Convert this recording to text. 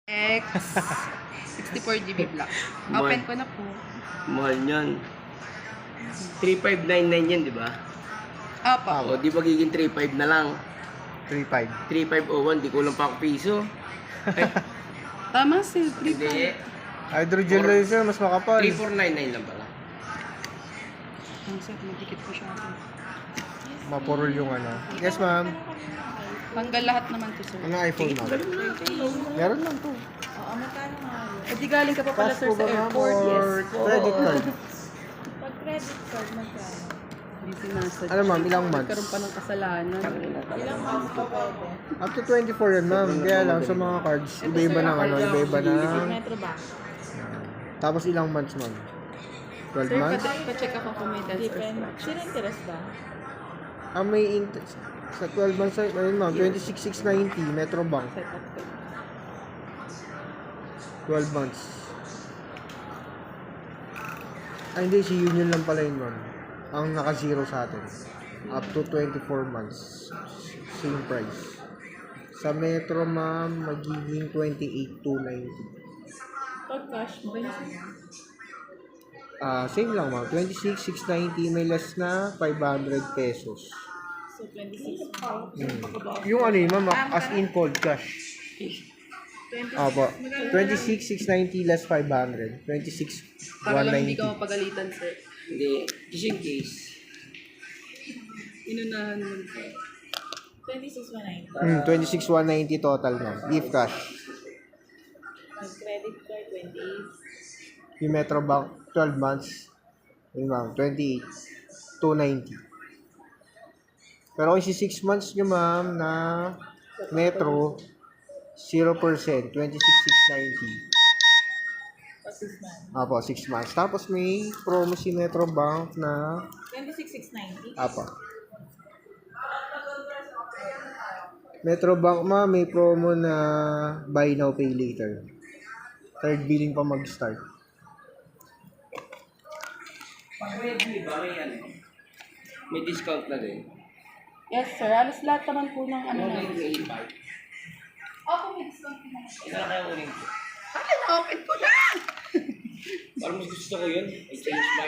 X 64 GB black. Open ko na po. Mahal niyan. 3599 yan, di ba? Opo. O, di magiging 35 na lang. 3.5. 3501, di kulang pa ako piso. Tama sir. Hindi. Hydrogen laser, mas makapal. 3499 lang pala. Ang sir, madikit po siya. Mapurol yung ano. Yes, ma'am. Tanggal lahat naman to sir. Ano iPhone, ma'am? Meron lang to. Oo, magkano nga yun? Eh di galing ka pa pala Cash sir po sa ba, ma'am? airport. Or credit card? Pag credit card, magkano? Hindi sinasadya. Ano, ma'am? Ilang months? Nagkaroon pa ng kasalanan. Ilang months pa pwede? Up to 24 yan, ma'am. Kaya lang sa mga cards, iba-iba ng ano, iba-iba ng... Metro Bank. Tapos ilang months, ma'am? 12 Sir, months? pa-check ako kung may transfer. Depende. Sino interest ba? May interest. Sa 12 months, ayun ma'am, 26,690, Metro Bank. Set up ko. 12 months. Ay, hindi, si Union lang pala yun, ma'am. Ang naka-zero sa atin. Up to 24 months. Same price. Sa Metro, ma'am, magiging 28,290. Pag cash mo, Same lang, ma'am. 26,690, may less na 500 pesos. so 26 mo. Yung ano yun, ma'am, as in cold cash. Apo. 26,690 less 500. Para lang hindi 26,190. ka mapagalitan sir. Hindi. Just in case. Inunahan mo sir. 26,190. 26,190 total, ma'am. If cash. Pag credit card, 28. Yung Metro Bank, 12 months. Yun, ma'am, 28,290. Pero kung 6 months nyo, ma'am, na Metro, 0%, 26,690. Pag 6 months. Apo, 6 months. Tapos may promo si Metro Bank na, 26,690. apo. Metro Bank, ma'am, may promo na buy now, pay later. Third billing pa mag-start. Pag ready ba, may ano? May discount na din. Yes sir, alas lahat naman po ng ano na. 1985. Opo, may discount naman. Isa na kayo ulit. Ay, na-open ko na! Parang mas gusto ko yun. I changed my